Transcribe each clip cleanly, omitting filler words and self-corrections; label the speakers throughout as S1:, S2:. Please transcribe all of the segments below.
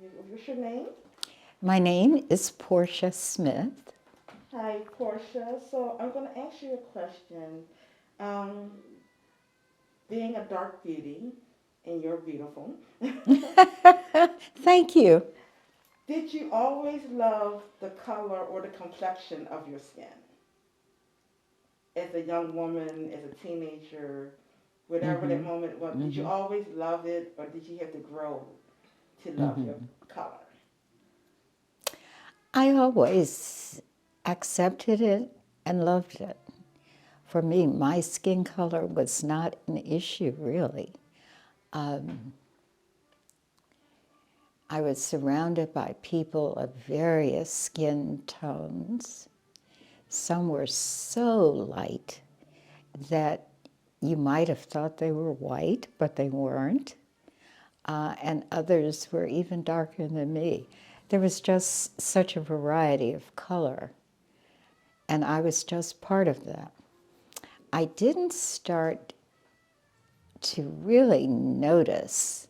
S1: What's your name?
S2: My name is Portia Smith.
S1: Hi, Portia. So I'm going to ask you a question. Um, Being a dark beauty, and you're beautiful,
S2: Thank you.
S1: did you always love the color or the complexion of your skin? As a young woman, as a teenager, whatever that
S2: hmm
S1: moment was, did you
S2: hmm
S1: always love it or did you have to grow to love your
S2: hmm
S1: color?
S2: I always accepted it and loved it. For me, my skin color was not an issue, really. Um, I was surrounded by people of various skin tones. Some were so light that you might have thought they were white, but they weren't. And others were even darker than me. There was just such a variety of color, and I was just part of that. I didn't start to really notice,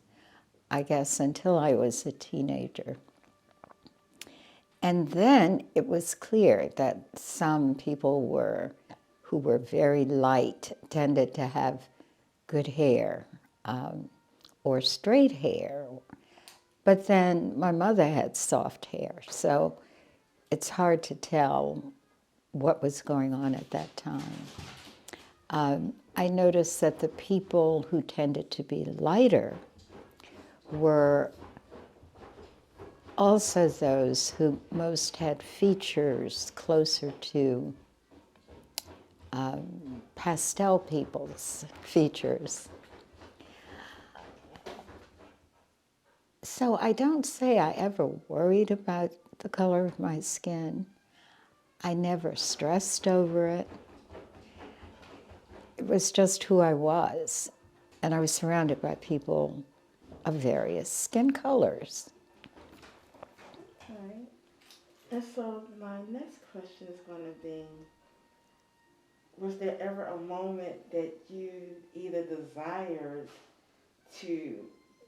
S2: I guess, until I was a teenager. And then it was clear that some people who were very light tended to have good hair or straight hair. But then my mother had soft hair, so it's hard to tell what was going on at that time. I noticed that the people who tended to be lighter were also those who most had features closer to pastel people's features. So I don't say I ever worried about the color of my skin. I never stressed over it. It was just who I was. And I was surrounded by people of various skin colors.
S1: All right. And so my next question is going to be, was there ever a moment that you either desired to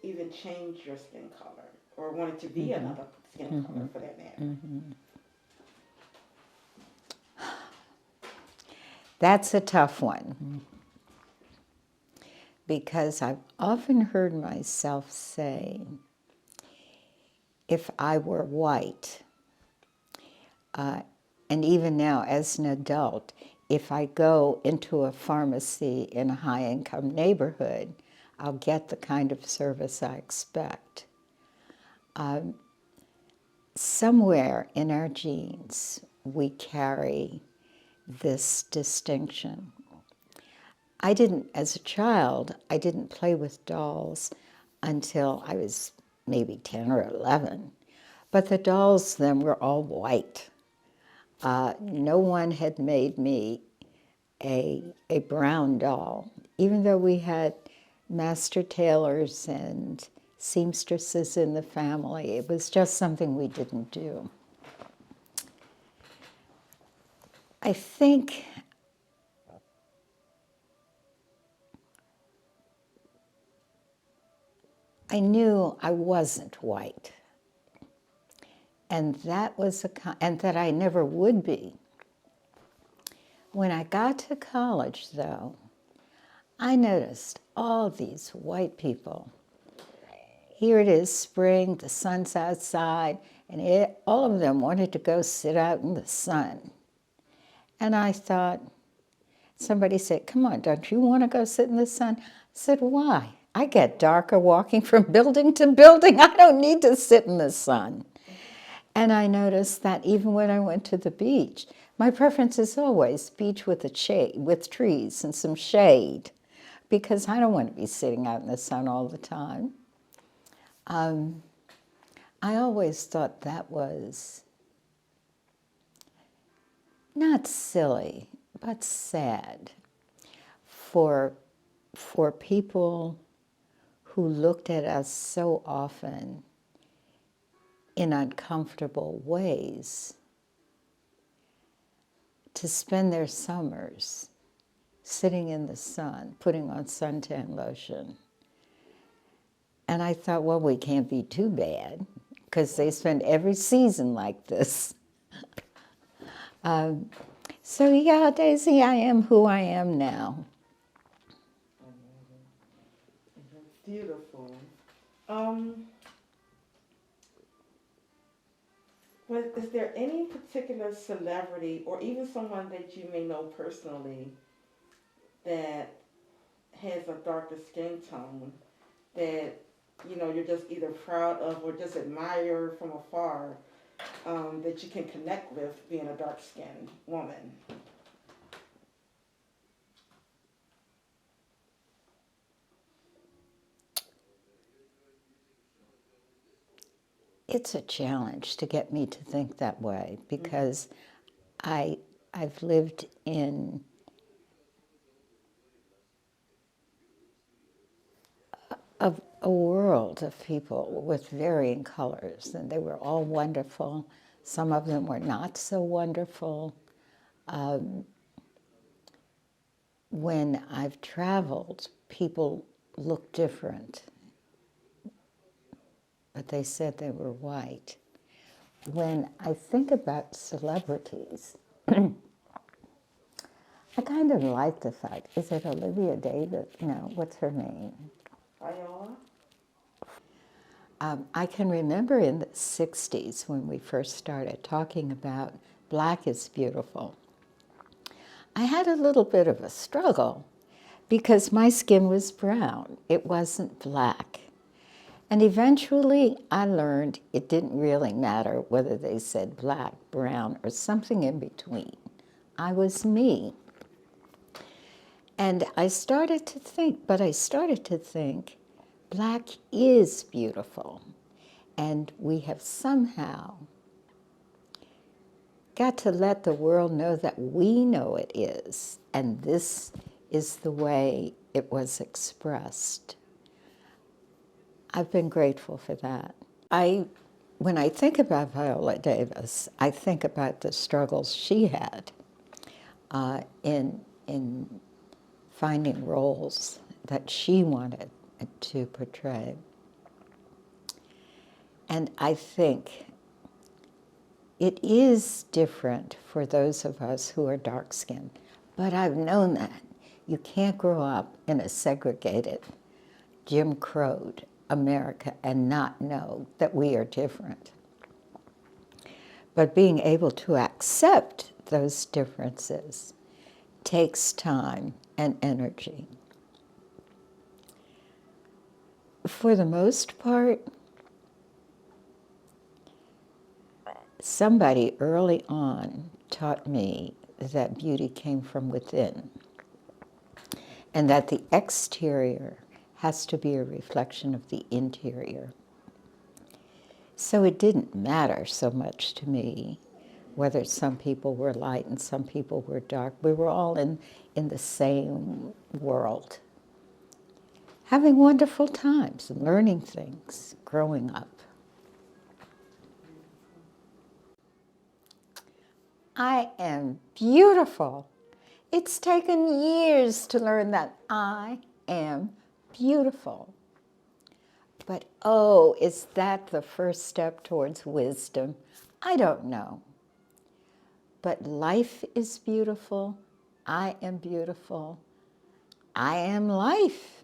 S1: even change your skin color or wanted to be
S2: Mm-hmm.
S1: another skin
S2: Mm-hmm.
S1: color for that matter?
S2: Mm-hmm. That's a tough one because I've often heard myself say, if I were white, uh, and even now as an adult, if I go into a pharmacy in a high-income neighborhood, I'll get the kind of service I expect. Somewhere in our genes, we carry this distinction. As a child, I didn't play with dolls until I was maybe 10 or 11. But the dolls then were all white. No one had made me a brown doll, even though we had master tailors and seamstresses in the family. It was just something we didn't do. I think I knew I wasn't white, and and that I never would be. When I got to college, though, I noticed all these white people. Here it is spring, the sun's outside, and all of them wanted to go sit out in the sun. And I thought, somebody said, come on, don't you want to go sit in the sun? I said, why? I get darker walking from building to building. I don't need to sit in the sun. And I noticed that even when I went to the beach, my preference is always beach with with trees and some shade, because I don't want to be sitting out in the sun all the time. I always thought that was not silly, but sad for, for people who looked at us so often in uncomfortable ways to spend their summers sitting in the sun, putting on suntan lotion. And I thought, well, we can't be too bad. because they spend every season like this. So yeah, Daisy, I am who I am now.
S1: Beautiful. Is there any particular celebrity or even someone that you may know personally that has a darker skin tone that you're just either proud of or just admire from afar, that you can connect with being a dark skinned woman?
S2: It's a challenge to get me to think that way because I, I've lived in a world of people with varying colors, and they were all wonderful. Some of them were not so wonderful. When I've traveled, people look different, but they said they were white. When I think about celebrities, I kind of like the fact, is it Olivia Davis? No, what's her name?
S1: Viola?
S2: I can remember in the 60s when we first started talking about black is beautiful. I had a little bit of a struggle because my skin was brown. It wasn't black. And eventually I learned it didn't really matter whether they said black, brown, or something in between. I was me. And I started to think, black is beautiful. And we have somehow got to let the world know that we know it is. And this is the way it was expressed. I've been grateful for that. When I think about Viola Davis, I think about the struggles she had in finding roles that she wanted to portray. And I think it is different for those of us who are dark-skinned, but I've known that. You can't grow up in a segregated, Jim Crow'd America and not know that we are different. But being able to accept those differences takes time and energy. For the most part, somebody early on taught me that beauty came from within and that the exterior has to be a reflection of the interior. So it didn't matter so much to me whether some people were light and some people were dark. We were all in the same world, having wonderful times and learning things, growing up. I am beautiful. It's taken years to learn that I am beautiful. But oh, is that the first step towards wisdom? I don't know. But life is beautiful. I am beautiful. I am life.